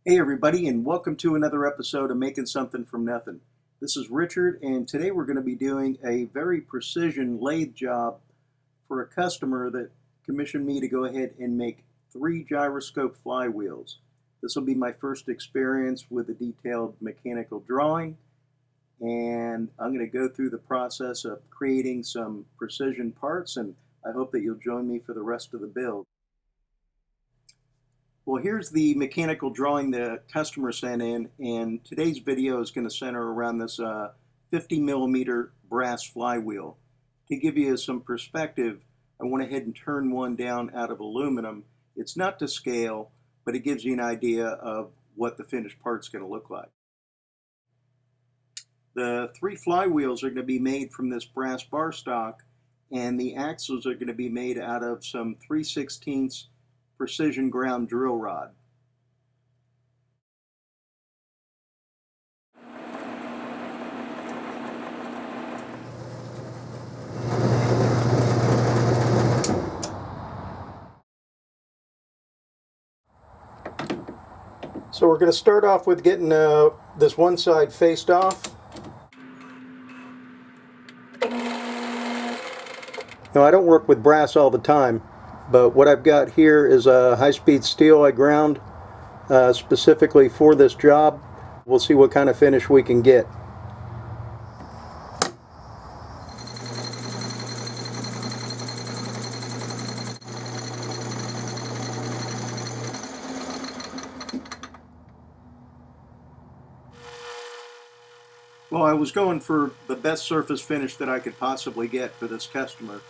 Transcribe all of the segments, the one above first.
Hey everybody, and welcome to another episode of Making Something from Nothing. This is Richard, and today we're going to be doing a very precision lathe job for a customer that commissioned me to go ahead and make 3 gyroscope flywheels. This will be my first experience with a detailed mechanical drawing, and I'm going to go through the process of creating some precision parts, and I hope that you'll join me for the rest of the build. Well, here's the mechanical drawing the customer sent in, and today's video is going to center around this 50 millimeter brass flywheel. To give you some perspective, I went ahead and turned one down out of aluminum. It's not to scale, but it gives you an idea of what the finished part's going to look like. The 3 flywheels are going to be made from this brass bar stock, and the axles are going to be made out of some 3/16 precision ground drill rod. So we're going to start off with getting this one side faced off. Now, I don't work with brass all the time, but what I've got here is a high-speed steel I ground specifically for this job. We'll see what kind of finish we can get. Well, I was going for the best surface finish that I could possibly get for this customer,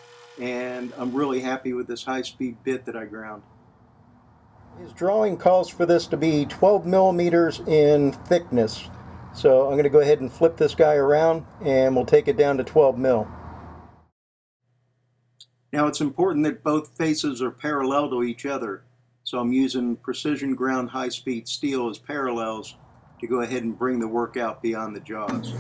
and I'm really happy with this high-speed bit that I ground. His drawing calls for this to be 12 millimeters in thickness, so I'm going to go ahead and flip this guy around and we'll take it down to 12 mil. Now, it's important that both faces are parallel to each other, so I'm using precision ground high-speed steel as parallels to go ahead and bring the work out beyond the jaws.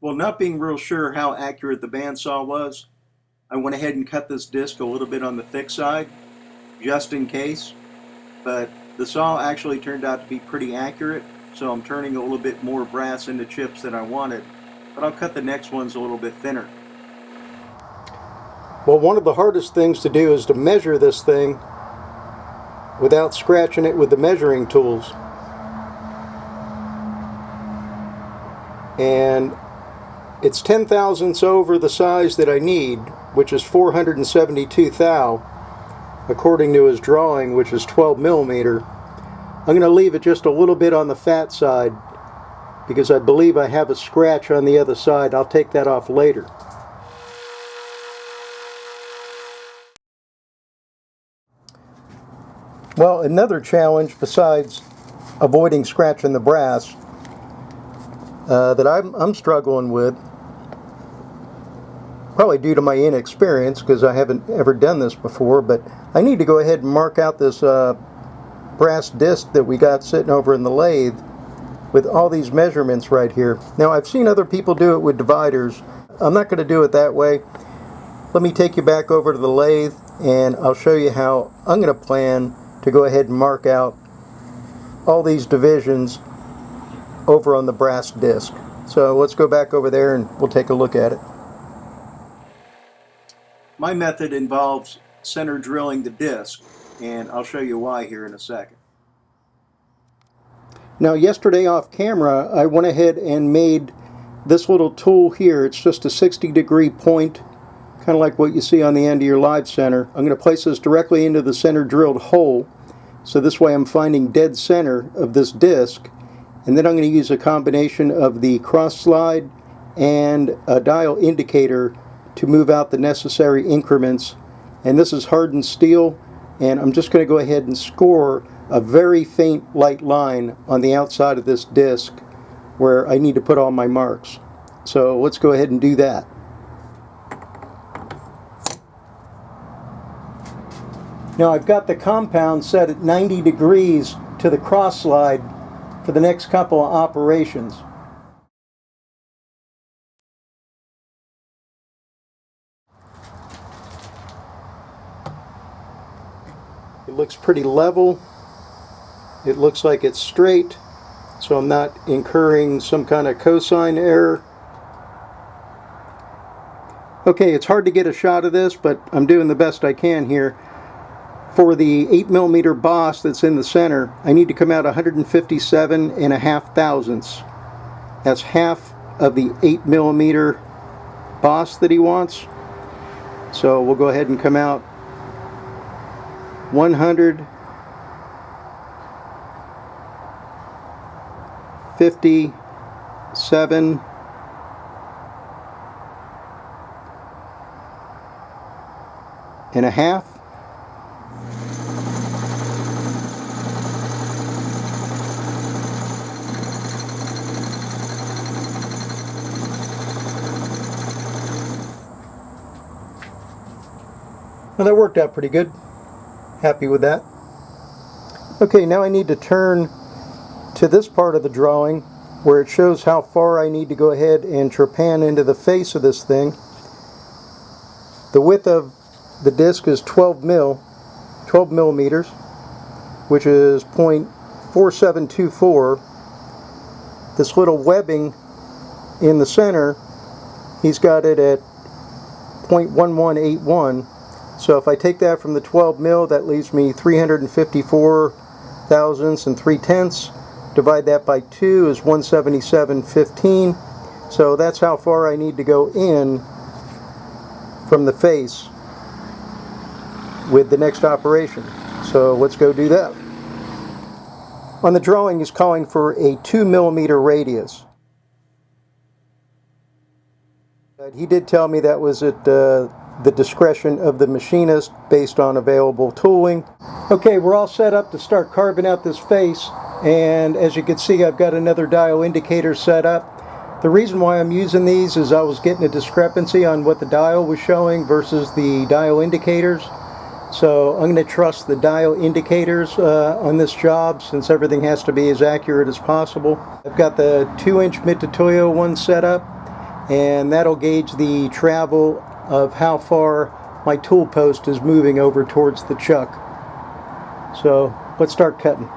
Well, not being real sure how accurate the bandsaw was, I went ahead and cut this disc a little bit on the thick side, just in case, but the saw actually turned out to be pretty accurate, so I'm turning a little bit more brass into chips than I wanted, but I'll cut the next ones a little bit thinner. Well, one of the hardest things to do is to measure this thing without scratching it with the measuring tools. And it's 10 thousandths over the size that I need, which is 472 thou, according to his drawing, which is 12 millimeter. I'm going to leave it just a little bit on the fat side because I believe I have a scratch on the other side. I'll take that off later. Well, another challenge besides avoiding scratching the brass that I'm struggling with, probably due to my inexperience because I haven't ever done this before, but I need to go ahead and mark out this brass disc that we got sitting over in the lathe with all these measurements right here. Now, I've seen other people do it with dividers. I'm not going to do it that way. Let me take you back over to the lathe and I'll show you how I'm going to plan to go ahead and mark out all these divisions over on the brass disc. So let's go back over there and we'll take a look at it. My method involves center drilling the disc, and I'll show you why here in a second. Now, yesterday off camera, I went ahead and made this little tool here. It's just a 60-degree point, kind of like what you see on the end of your live center. I'm going to place this directly into the center drilled hole, so this way I'm finding dead center of this disc, and then I'm going to use a combination of the cross slide and a dial indicator to move out the necessary increments. And this is hardened steel, and I'm just going to go ahead and score a very faint light line on the outside of this disc where I need to put all my marks. So let's go ahead and do that. Now I've got the compound set at 90 degrees to the cross slide for the next couple of operations. It looks pretty level. It looks like it's straight, so I'm not incurring some kind of cosine error. Okay, it's hard to get a shot of this, but I'm doing the best I can here. For the 8mm boss that's in the center, I need to come out 157.5 thousandths. That's half of the 8mm boss that he wants. So we'll go ahead and come out 157 and a half. Well, that worked out pretty good. Happy with that. Okay, now I need to turn to this part of the drawing where it shows how far I need to go ahead and trepan into the face of this thing. The width of the disc is 12 millimeters, which is 0.4724. This little webbing in the center, he's got it at 0.1181. So if I take that from the 12 mil, that leaves me 354 thousandths and 3/10. Divide that by 2 is 177.15. So that's how far I need to go in from the face with the next operation. So let's go do that. On the drawing, he's calling for a 2mm radius. He did tell me that was at the discretion of the machinist based on available tooling. Okay, we're all set up to start carving out this face, and as you can see, I've got another dial indicator set up. The reason why I'm using these is I was getting a discrepancy on what the dial was showing versus the dial indicators. So I'm going to trust the dial indicators on this job, since everything has to be as accurate as possible. I've got the 2-inch Mitutoyo one set up, and that'll gauge the travel of how far my tool post is moving over towards the chuck. So let's start cutting.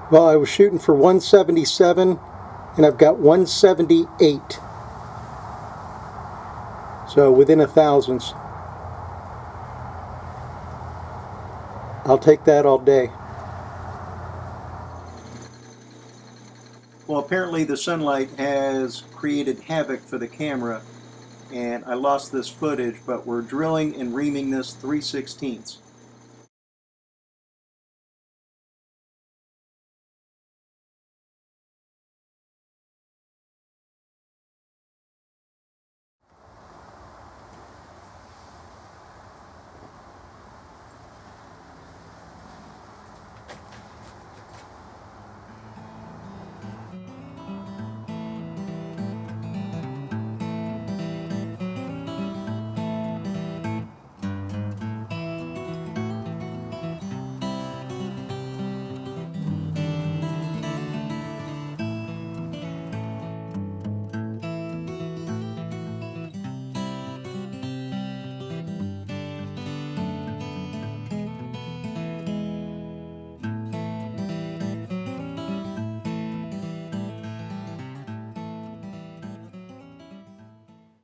Well, I was shooting for 177 and I've got 178. So within a thousandths. I'll take that all day. Well, apparently the sunlight has created havoc for the camera, and I lost this footage, but we're drilling and reaming this 3/16.